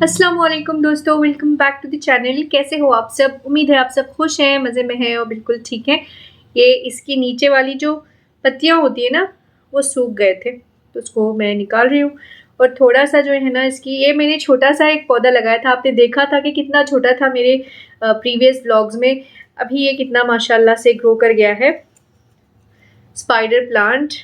अस्सलाम वालेकुम दोस्तों, welcome back to the channel. कैसे हो आप सब? उम्मीद है आप सब खुश हैं, मज़े में हैं और बिल्कुल ठीक हैं। ये इसकी नीचे वाली जो पत्तियां होती है ना, वो सूख गए थे तो उसको मैं निकाल रही हूँ। और थोड़ा सा जो है ना इसकी, ये मैंने छोटा सा एक पौधा लगाया था, आपने देखा था कि कितना छोटा था मेरे प्रीवियस व्लॉग्स में। अभी ये कितना माशाल्लाह से ग्रो कर गया है। स्पाइडर प्लांट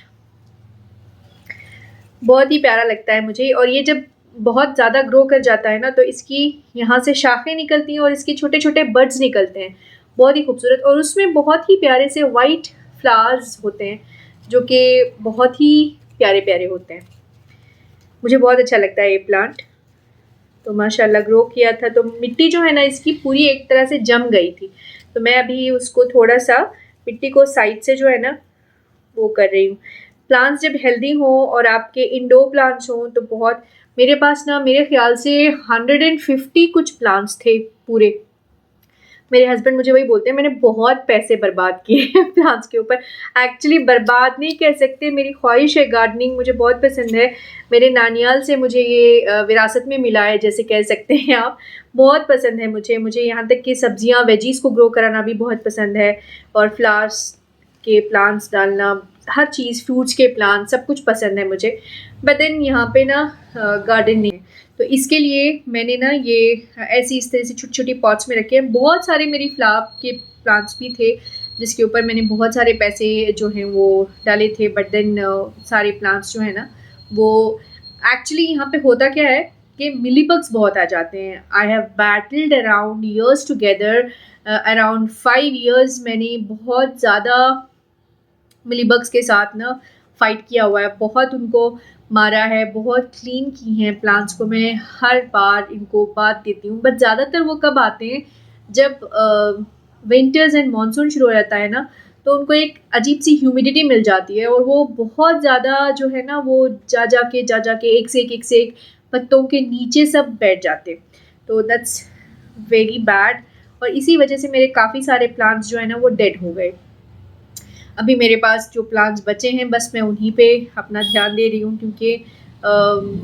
बहुत ही प्यारा लगता है मुझे। और ये जब बहुत ज़्यादा ग्रो कर जाता है ना, तो इसकी यहाँ से शाखें निकलती हैं और इसके छोटे छोटे बड्स निकलते हैं, बहुत ही खूबसूरत। और उसमें बहुत ही प्यारे से वाइट फ्लावर्स होते हैं जो कि बहुत ही प्यारे प्यारे होते हैं। मुझे बहुत अच्छा लगता है ये प्लांट। तो माशाल्लाह ग्रो किया था, तो मिट्टी जो है ना इसकी पूरी एक तरह से जम गई थी, तो मैं अभी उसको थोड़ा सा मिट्टी को साइड से जो है ना वो कर रही हूँ। प्लांट्स जब हेल्दी हो और आपके इंडोर प्लांट्स हों तो बहुत, मेरे पास ना मेरे ख्याल से 150 कुछ प्लांट्स थे पूरे। मेरे हस्बैंड मुझे वही बोलते हैं मैंने बहुत पैसे बर्बाद किए प्लांट्स के ऊपर। एक्चुअली बर्बाद नहीं कह सकते, मेरी ख्वाहिश है गार्डनिंग, मुझे बहुत पसंद है। मेरे नानियाल से मुझे ये विरासत में मिला है, जैसे कह सकते हैं आप। बहुत पसंद है मुझे यहाँ तक कि सब्जियाँ वेजीज़ को ग्रो कराना भी बहुत पसंद है। और फ्लावर्स के प्लांट्स डालना, हर चीज़, फ्रूट्स के प्लांट, सब कुछ पसंद है मुझे। बट देन यहाँ पे ना गार्डन नहीं है, तो इसके लिए मैंने ना ये ऐसी इस तरह से छोटी छोटी पॉट्स में रखे हैं। बहुत सारे मेरी फ्लावर के प्लांट्स भी थे जिसके ऊपर मैंने बहुत सारे पैसे जो हैं वो डाले थे। बट देन सारे प्लांट्स जो है ना वो, एक्चुअली यहाँ पे होता क्या है कि मिली बग्स बहुत आ जाते हैं। I have battled around years together, around 5 years मैंने बहुत ज़्यादा मिली बग्स के साथ ना फाइट किया हुआ है। बहुत उनको मारा है, बहुत क्लीन की हैं प्लांट्स को। मैं हर बार इनको बात देती हूँ, बट ज़्यादातर वो कब आते हैं जब विंटर्स एंड मानसून शुरू हो जाता है ना, तो उनको एक अजीब सी ह्यूमिडिटी मिल जाती है और वो बहुत ज़्यादा जो है ना वो जा जा के एक से एक पत्तों के नीचे सब बैठ जाते। तो दैट्स वेरी बैड। और इसी वजह से मेरे काफ़ी सारे प्लांट्स जो है ना वो डेड हो गए। अभी मेरे पास जो प्लांट्स बचे हैं बस मैं उन्हीं पे अपना ध्यान दे रही हूँ, क्योंकि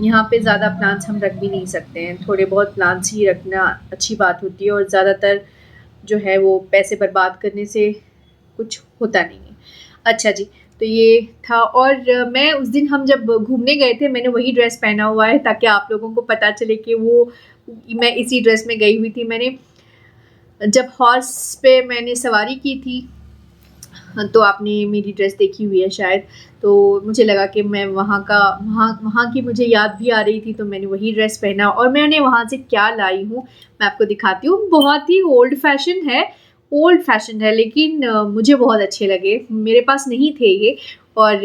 यहाँ पे ज़्यादा प्लांट्स हम रख भी नहीं सकते हैं। थोड़े बहुत प्लांट्स ही रखना अच्छी बात होती है, और ज़्यादातर जो है वो पैसे बर्बाद करने से कुछ होता नहीं है। अच्छा जी, तो ये था। और मैं उस दिन हम जब घूमने गए थे मैंने वही ड्रेस पहना हुआ है ताकि आप लोगों को पता चले कि वो मैं इसी ड्रेस में गई हुई थी। मैंने जब हॉर्स पे मैंने सवारी की थी तो आपने मेरी ड्रेस देखी हुई है शायद, तो मुझे लगा कि मैं वहाँ की मुझे याद भी आ रही थी, तो मैंने वही ड्रेस पहना। और मैंने वहाँ से क्या लाई हूँ मैं आपको दिखाती हूँ। बहुत ही ओल्ड फैशन है, लेकिन मुझे बहुत अच्छे लगे। मेरे पास नहीं थे ये, और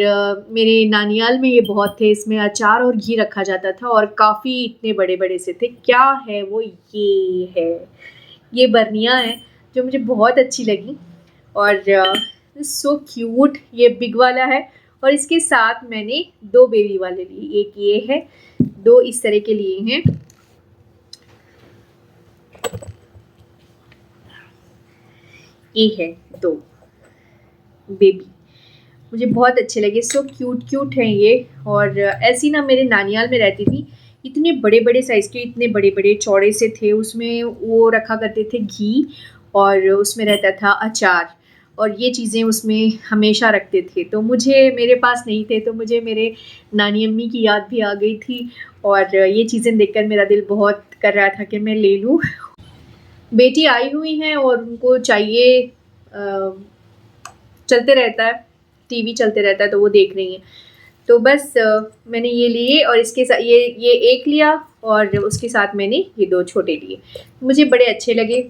मेरे नानियाल में ये बहुत थे। इसमें अचार और घी रखा जाता था और काफ़ी इतने बड़े बड़े से थे। क्या है वो, ये है, ये बर्नियाँ हैं जो मुझे बहुत अच्छी लगी। और सो क्यूट, ये बिग वाला है। और इसके साथ मैंने 2 बेबी वाले लिए, एक ये है, 2 इस तरह के लिए हैं। ये है 2 बेबी, मुझे बहुत अच्छे लगे। सो क्यूट हैं ये। और ऐसी ना मेरे नानियाल में रहती थी, इतने बड़े बड़े साइज़ के, इतने बड़े बड़े चौड़े से थे। उसमें वो रखा करते थे घी, और उसमें रहता था अचार, और ये चीज़ें उसमें हमेशा रखते थे। तो मेरे पास नहीं थे, तो मुझे मेरे नानी अम्मी की याद भी आ गई थी। और ये चीज़ें देखकर मेरा दिल बहुत कर रहा था कि मैं ले लूँ। बेटी आई हुई हैं और उनको चाहिए, चलते रहता है, टीवी चलते रहता है तो वो देख रही हैं। तो बस मैंने ये लिए, और इसके साथ ये एक लिया, और उसके साथ मैंने ये 2 छोटे लिए। मुझे बड़े अच्छे लगे।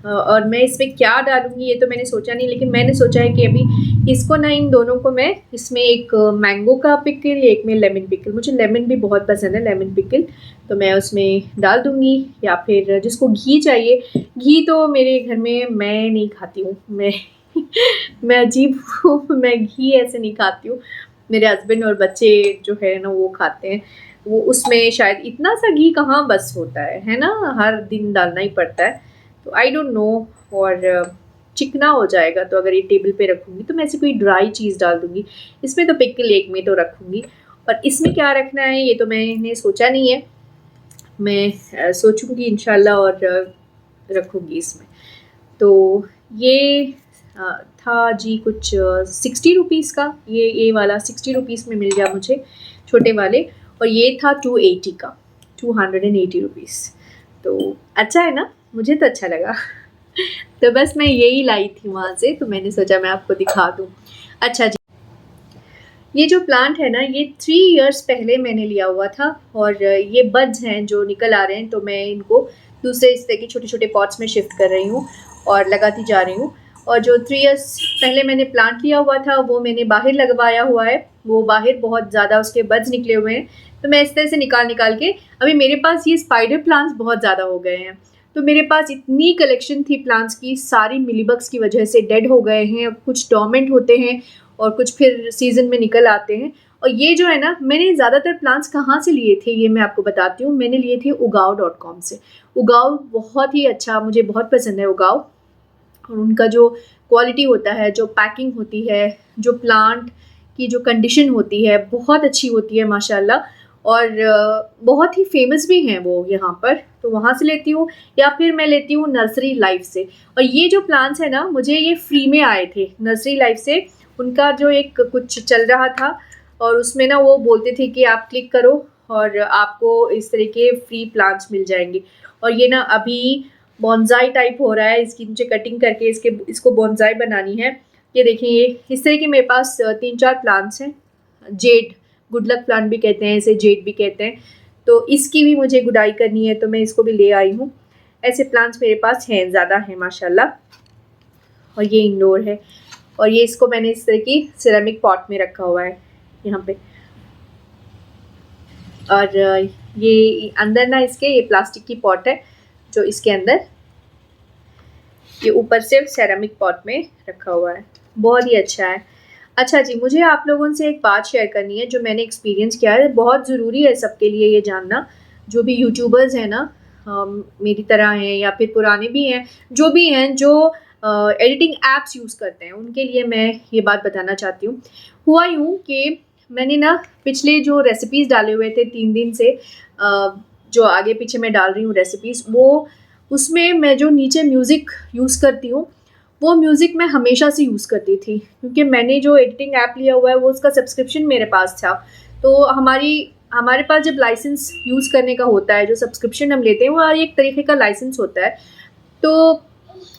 और मैं इसमें क्या डालूँगी ये तो मैंने सोचा नहीं, लेकिन मैंने सोचा है कि अभी इसको ना, इन दोनों को मैं इसमें एक मैंगो का पिकल, एक में लेमन पिकल, मुझे लेमन भी बहुत पसंद है, लेमन पिकल, तो मैं उसमें डाल दूँगी। या फिर जिसको घी चाहिए, घी तो मेरे घर में मैं नहीं खाती हूँ, मैं अजीब हूँ, मैं घी ऐसे नहीं खाती हूँ। मेरे हस्बैंड और बच्चे जो है ना वो खाते हैं। वो उसमें शायद इतना सा घी कहाँ बस होता है ना, हर दिन डालना ही पड़ता है, तो आई डोंट नो। और चिकना हो जाएगा, तो अगर ये टेबल पे रखूँगी तो मैं ऐसे कोई ड्राई चीज़ डाल दूँगी। इसमें तो पिकल एक में तो रखूँगी। और इसमें क्या रखना है ये तो मैंने सोचा नहीं है। सोचूंगी इंशाल्लाह और रखूंगी इसमें। तो ये था जी कुछ 60 रुपीज़ का, ये वाला 60 रुपीज़ में मिल गया मुझे, छोटे वाले। और ये था 280 का, 280 रुपीज़। तो अच्छा है ना, मुझे तो अच्छा लगा। तो बस मैं यही लाई थी वहाँ से, तो मैंने सोचा मैं आपको दिखा दूँ। अच्छा जी, ये जो प्लांट है ना, ये 3 इयर्स पहले मैंने लिया हुआ था, और ये बड्स हैं जो निकल आ रहे हैं, तो मैं इनको दूसरे इस तरह के छोटे छोटे पॉट्स में शिफ्ट कर रही हूँ और लगाती जा रही हूँ। और जो 3 इयर्स पहले मैंने प्लांट लिया हुआ था वो मैंने बाहर लगवाया हुआ है, वो बाहर बहुत ज़्यादा उसके बड्स निकले हुए हैं। तो मैं इस तरह से निकाल निकाल के, अभी मेरे पास ये स्पाइडर प्लांट्स बहुत ज़्यादा हो गए हैं। तो मेरे पास इतनी कलेक्शन थी प्लांट्स की, सारी मिलीबग्स की वजह से डेड हो गए हैं, कुछ डोरमेंट होते हैं और कुछ फिर सीज़न में निकल आते हैं। और ये जो है ना, मैंने ज़्यादातर प्लांट्स कहाँ से लिए थे ये मैं आपको बताती हूँ। मैंने लिए थे ugav.com से। उगाव बहुत ही अच्छा, मुझे बहुत पसंद है उगाव। और उनका जो क्वालिटी होता है, जो पैकिंग होती है, जो प्लांट की जो कंडीशन होती है, बहुत अच्छी होती है माशाल्लाह। और बहुत ही फेमस भी हैं वो यहाँ पर, तो वहाँ से लेती हूँ, या फिर मैं लेती हूँ नर्सरी लाइफ से। और ये जो प्लांट्स है ना, मुझे ये फ्री में आए थे नर्सरी लाइफ से। उनका जो एक कुछ चल रहा था, और उसमें ना वो बोलते थे कि आप क्लिक करो और आपको इस तरह के फ्री प्लांट्स मिल जाएंगे। और ये ना अभी बॉन्साई टाइप हो रहा है, इसकी मुझे कटिंग करके इसको बॉन्साई बनानी है। ये देखिए, ये इस तरह के मेरे पास 3-4 प्लांट्स हैं। जेड, गुड लक प्लांट भी कहते हैं इसे, जेड भी कहते हैं। तो इसकी भी मुझे गुडाई करनी है, तो मैं इसको भी ले आई हूँ। ऐसे प्लांट्स मेरे पास हैं, ज़्यादा हैं माशाल्लाह। और ये इंडोर है, और ये इसको मैंने इस तरह की सिरेमिक पॉट में रखा हुआ है यहाँ पे। और ये अंदर ना इसके ये प्लास्टिक की पॉट है जो इसके अंदर, ये ऊपर से सेरामिक पॉट में रखा हुआ है, बहुत ही अच्छा है। अच्छा जी, मुझे आप लोगों से एक बात शेयर करनी है जो मैंने एक्सपीरियंस किया है, बहुत ज़रूरी है सबके लिए ये जानना। जो भी यूट्यूबर्स हैं ना, मेरी तरह हैं या फिर पुराने भी हैं, जो भी हैं जो एडिटिंग एप्स यूज़ करते हैं, उनके लिए मैं ये बात बताना चाहती हूँ। हुआ यूँ कि मैंने ना पिछले जो रेसिपीज़ डाले हुए थे 3 दिन से, जो आगे पीछे मैं डाल रही हूँ रेसिपीज़, वो उसमें मैं जो नीचे म्यूज़िक यूज़ करती हूँ, वो म्यूज़िक मैं हमेशा से यूज़ करती थी, क्योंकि मैंने जो एडिटिंग ऐप लिया हुआ है वो उसका सब्सक्रिप्शन मेरे पास था। तो हमारे पास जब लाइसेंस यूज़ करने का होता है, जो सब्सक्रिप्शन हम लेते हैं वो एक तरीके का लाइसेंस होता है, तो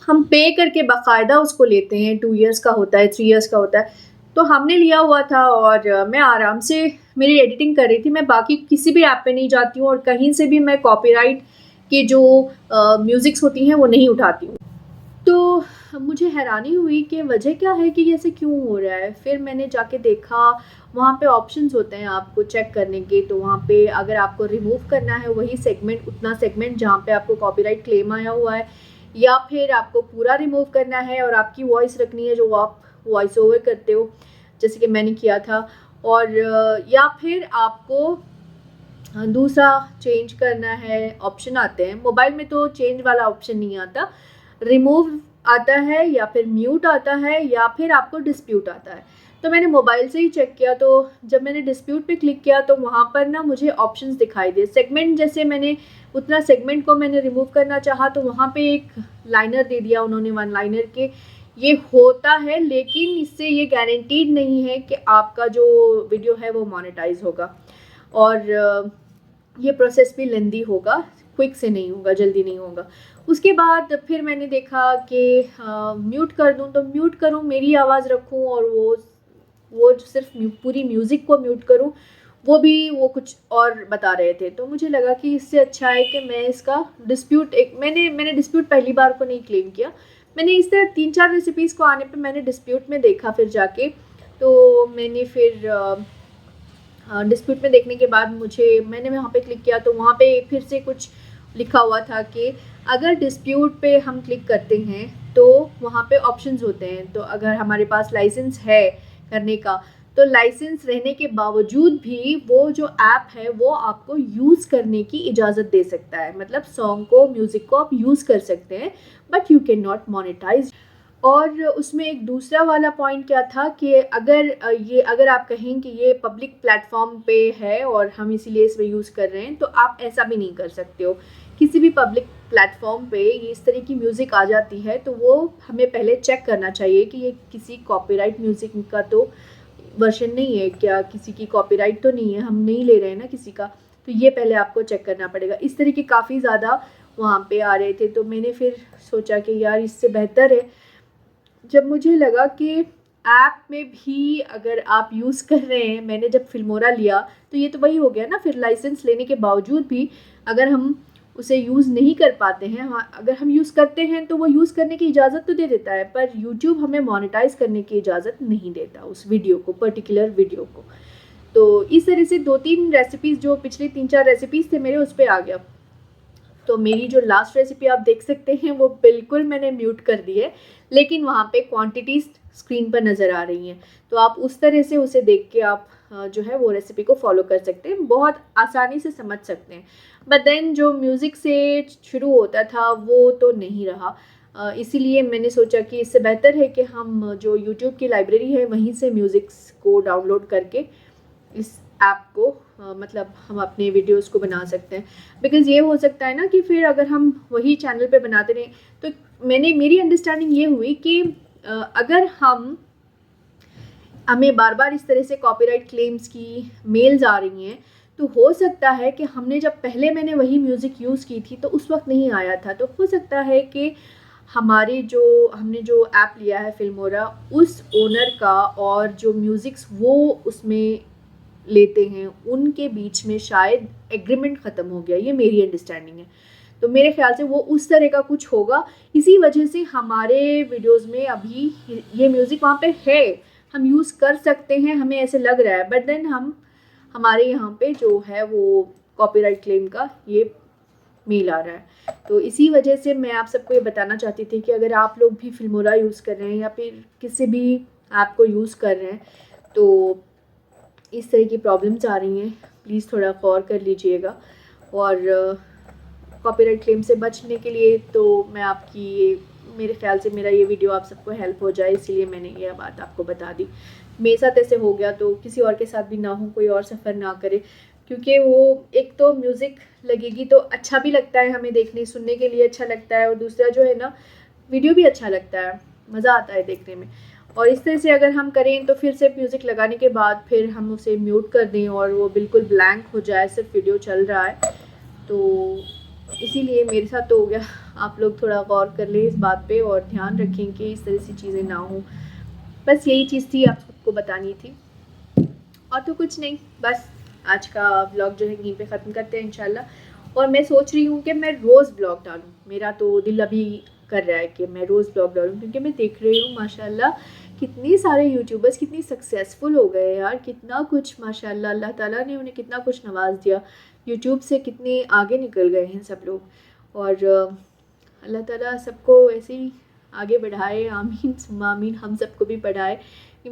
हम पे करके बाकायदा उसको लेते हैं। 2 इयर्स का होता है, 3 इयर्स का होता है। तो हमने लिया हुआ था, और मैं आराम से मेरी एडिटिंग कर रही थी। मैं बाकी किसी भी ऐप पे नहीं जाती हूँ, और कहीं से भी मैं कॉपीराइट की जो म्यूज़िक्स होती हैं वो नहीं उठाती हूँ। तो मुझे हैरानी हुई कि वजह क्या है कि ऐसे क्यों हो रहा है। फिर मैंने जाके देखा, वहाँ पे ऑप्शंस होते हैं आपको चेक करने के। तो वहाँ पे अगर आपको रिमूव करना है वही सेगमेंट, उतना सेगमेंट जहाँ पे आपको कॉपीराइट क्लेम आया हुआ है, या फिर आपको पूरा रिमूव करना है और आपकी वॉइस रखनी है जो आप वॉइस ओवर करते हो, जैसे कि मैंने किया था। और या फिर आपको दूसरा चेंज करना है, ऑप्शन आते हैं मोबाइल में। तो चेंज वाला ऑप्शन नहीं आता, रिमूव आता है, या फिर म्यूट आता है, या फिर आपको डिस्प्यूट आता है। तो मैंने मोबाइल से ही चेक किया, तो जब मैंने डिस्प्यूट पे क्लिक किया तो वहाँ पर ना मुझे ऑप्शंस दिखाई दिए। सेगमेंट, जैसे मैंने उतना सेगमेंट को मैंने रिमूव करना चाहा तो वहाँ पे एक लाइनर दे दिया उन्होंने, 1 लाइनर के। ये होता है, लेकिन इससे ये गारंटीड नहीं है कि आपका जो वीडियो है वो मोनेटाइज होगा। और ये प्रोसेस भी लेंदी होगा, क्विक से नहीं होगा, जल्दी नहीं होगा। उसके बाद फिर मैंने देखा कि म्यूट कर दूं, तो म्यूट करूं, मेरी आवाज़ रखूं, और वो सिर्फ पूरी म्यूज़िक को म्यूट करूं, वो कुछ और बता रहे थे। तो मुझे लगा कि इससे अच्छा है कि मैं इसका डिस्प्यूट, मैंने डिस्प्यूट पहली बार को नहीं क्लेम किया। मैंने इस तरह 3-4 रेसिपीज़ को आने पे मैंने डिस्प्यूट में देखा, फिर जाके तो मैंने फिर डिस्प्यूट में देखने के बाद मैंने वहाँ पे क्लिक किया, तो वहाँ पे फिर से कुछ लिखा हुआ था कि अगर डिस्प्यूट पे हम क्लिक करते हैं तो वहाँ पे ऑप्शंस होते हैं। तो अगर हमारे पास लाइसेंस है करने का, तो लाइसेंस रहने के बावजूद भी वो जो ऐप है वो आपको यूज़ करने की इजाज़त दे सकता है। मतलब सॉन्ग को, म्यूज़िक को आप यूज़ कर सकते हैं, but you can not monetize. और उसमें एक दूसरा वाला पॉइंट क्या था कि अगर आप कहें कि ये पब्लिक प्लेटफॉर्म पे है और हम इसीलिए इसमें यूज़ कर रहे हैं, तो आप ऐसा भी नहीं कर सकते हो। किसी भी पब्लिक प्लेटफॉर्म पे ये इस तरह की म्यूज़िक आ जाती है तो वो हमें पहले चेक करना चाहिए कि ये किसी कॉपीराइट म्यूज़िक का तो वर्जन नहीं है क्या, किसी की कॉपीराइट तो नहीं है, हम नहीं ले रहे हैं ना किसी का। तो ये पहले आपको चेक करना पड़ेगा। इस तरह के काफ़ी ज़्यादा वहाँ पे आ रहे थे, तो मैंने फिर सोचा कि यार इससे बेहतर है, जब मुझे लगा कि ऐप में भी अगर आप यूज़ कर रहे हैं, मैंने जब फिल्मोरा लिया तो ये तो वही हो गया ना, फिर लाइसेंस लेने के बावजूद भी अगर हम उसे यूज़ नहीं कर पाते हैं, अगर हम यूज़ करते हैं तो वो यूज़ करने की इजाज़त तो दे देता है, पर यूट्यूब हमें मोनेटाइज करने की इजाज़त नहीं देता उस वीडियो को, पर्टिकुलर वीडियो को। तो इस तरह से 2-3 रेसिपीज़, जो पिछले 3-4 रेसिपीज़ थे मेरे, उस पर आ गया। तो मेरी जो लास्ट रेसिपी आप देख सकते हैं वो बिल्कुल मैंने म्यूट कर दी है, लेकिन वहाँ पे क्वांटिटीज़ स्क्रीन पर नज़र आ रही हैं, तो आप उस तरह से उसे देख के आप जो है वो रेसिपी को फॉलो कर सकते हैं, बहुत आसानी से समझ सकते हैं। बट देन जो म्यूज़िक से शुरू होता था वो तो नहीं रहा, इसीलिए मैंने सोचा कि इससे बेहतर है कि हम जो यूट्यूब की लाइब्रेरी है वहीं से म्यूज़िक्स को डाउनलोड करके इस ऐप को मतलब हम अपने वीडियोस को बना सकते हैं। बिकॉज़ ये हो सकता है ना कि फिर अगर हम वही चैनल पे बनाते रहें, तो मेरी अंडरस्टैंडिंग ये हुई कि अगर हमें बार बार इस तरह से कॉपीराइट क्लेम्स की मेल्स आ रही हैं, तो हो सकता है कि मैंने वही म्यूज़िक यूज़ की थी तो उस वक्त नहीं आया था, तो हो सकता है कि हमने जो ऐप लिया है फिल्मोरा, उस ओनर का और जो म्यूज़िक्स वो उसमें लेते हैं उनके बीच में शायद एग्रीमेंट ख़त्म हो गया, ये मेरी अंडरस्टैंडिंग है। तो मेरे ख्याल से वो उस तरह का कुछ होगा, इसी वजह से हमारे वीडियोस में अभी ये म्यूज़िक वहाँ पे है, हम यूज़ कर सकते हैं, हमें ऐसे लग रहा है, बट देन हमारे यहाँ पे जो है वो कॉपीराइट क्लेम का ये मेल आ रहा है। तो इसी वजह से मैं आप सबको ये बताना चाहती थी कि अगर आप लोग भी फिल्मोरा यूज़ कर रहे हैं या फिर किसी भी ऐप को यूज़ कर रहे हैं तो इस तरह की प्रॉब्लम्स आ रही हैं, प्लीज़ थोड़ा गौर कर लीजिएगा। और कॉपीराइट क्लेम से बचने के लिए तो मेरे ख्याल से मेरा ये वीडियो आप सबको हेल्प हो जाए, इसीलिए मैंने ये बात आपको बता दी। मेरे साथ ऐसे हो गया तो किसी और के साथ भी ना हो, कोई और सफ़र ना करे, क्योंकि वो एक तो म्यूज़िक लगेगी तो अच्छा भी लगता है, हमें देखने सुनने के लिए अच्छा लगता है, और दूसरा जो है ना वीडियो भी अच्छा लगता है, मज़ा आता है देखने में। और इस तरह से अगर हम करें तो फिर से म्यूज़िक लगाने के बाद फिर हम उसे म्यूट कर दें और वो बिल्कुल ब्लैंक हो जाए, सिर्फ वीडियो चल रहा है, तो इसीलिए मेरे साथ तो हो गया। आप लोग थोड़ा गौर कर लें इस बात पे और ध्यान रखें कि इस तरह से चीज़ें ना हों। बस यही चीज़ थी आप सबको बतानी थी, और तो कुछ नहीं, बस आज का व्लॉग जो है यहीं पे ख़त्म करते हैं इंशाल्लाह। और मैं सोच रही हूँ कि मैं रोज़ व्लॉग डालूँ, मेरा तो दिल अभी कर रहा है कि मैं रोज़ व्लॉग डालूँ, क्योंकि मैं देख रही हूँ माशाल्लाह कितने सारे यूट्यूबर्स कितनी सक्सेसफुल हो गए यार, कितना कुछ माशाल्लाह अल्लाह ताला ने उन्हें कितना कुछ नवाज दिया, यूट्यूब से कितने आगे निकल गए हैं सब लोग। और अल्लाह ताला सबको ऐसे ही आगे बढ़ाए, आमीन सुम्मा आमीन, हम सबको भी बढ़ाए। कि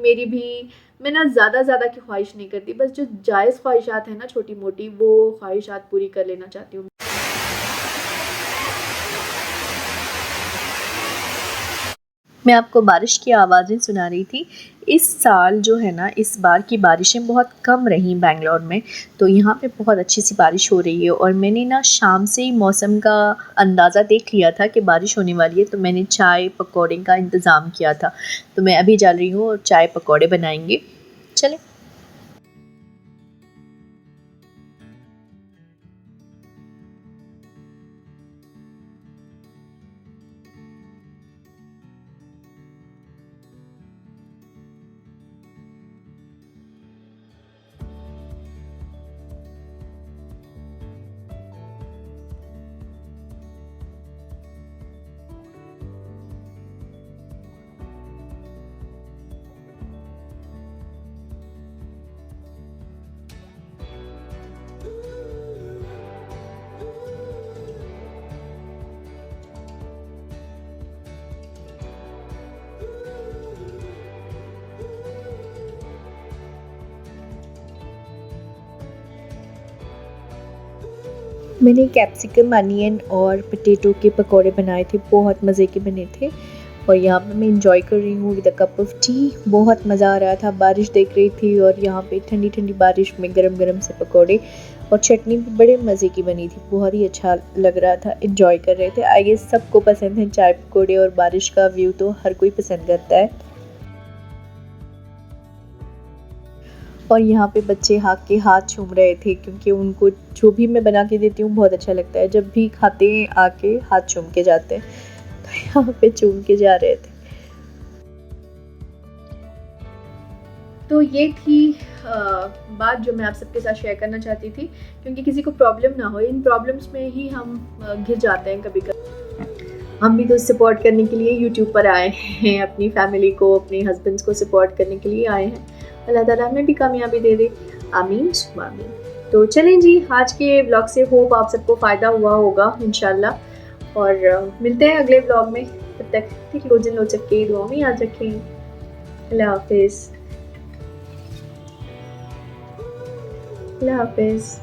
मैं ना ज़्यादा की ख्वाहिश नहीं करती, बस जो जायज़ ख्वाहिशात हैं ना छोटी मोटी, वो ख्वाहिशात पूरी कर लेना चाहती हूँ। मैं आपको बारिश की आवाज़ें सुना रही थी। इस साल जो है ना, इस बार की बारिशें बहुत कम रहीं बेंगलोर में, तो यहाँ पे बहुत अच्छी सी बारिश हो रही है। और मैंने ना शाम से ही मौसम का अंदाज़ा देख लिया था कि बारिश होने वाली है, तो मैंने चाय पकौड़े का इंतज़ाम किया था। तो मैं अभी जा रही हूँ और चाय पकौड़े बनाएंगे, चलें। मैंने कैप्सिकम, अनियन और पोटैटो के पकोड़े बनाए थे, बहुत मज़े के बने थे। और यहाँ पे मैं इंजॉय कर रही हूँ with a cup of T. बहुत मज़ा आ रहा था, बारिश देख रही थी और यहाँ पे ठंडी ठंडी बारिश में गरम गरम से पकौड़े और चटनी भी बड़े मज़े की बनी थी, बहुत ही अच्छा लग रहा था, इंजॉय कर रहे थे। आई गेस सबको पसंद है चाय पकौड़े और बारिश का व्यू, तो हर कोई पसंद करता है। और यहाँ पे बच्चे हाथ चूम रहे थे क्योंकि उनको जो भी मैं बना के देती हूँ बहुत अच्छा लगता है, जब भी खाते हैं आके हाथ चूम के जाते हैं, तो यहाँ पे चूम के जा रहे थे। तो ये थी बात जो मैं आप सबके साथ शेयर करना चाहती थी, क्योंकि किसी को प्रॉब्लम ना हो, इन प्रॉब्लम्स में ही हम घिर जाते हैं कभी कभी। हम भी तो सपोर्ट करने के लिए यूट्यूब पर आए हैं, अपनी फैमिली को, अपने हस्बैंड्स को सपोर्ट करने के लिए आए हैं। अल्लाह ताला हमें भी कामयाबी दे दे, आमीन आमीन। तो चलें जी, आज के ब्लॉग से होप आप सबको फ़ायदा हुआ होगा इंशाल्लाह, और मिलते हैं अगले ब्लॉग में। तब तक ठीक रोज़ लोचक के दुआ में याद रखें। अल्लाह हाफिज़। अल्लाह हाफिज़।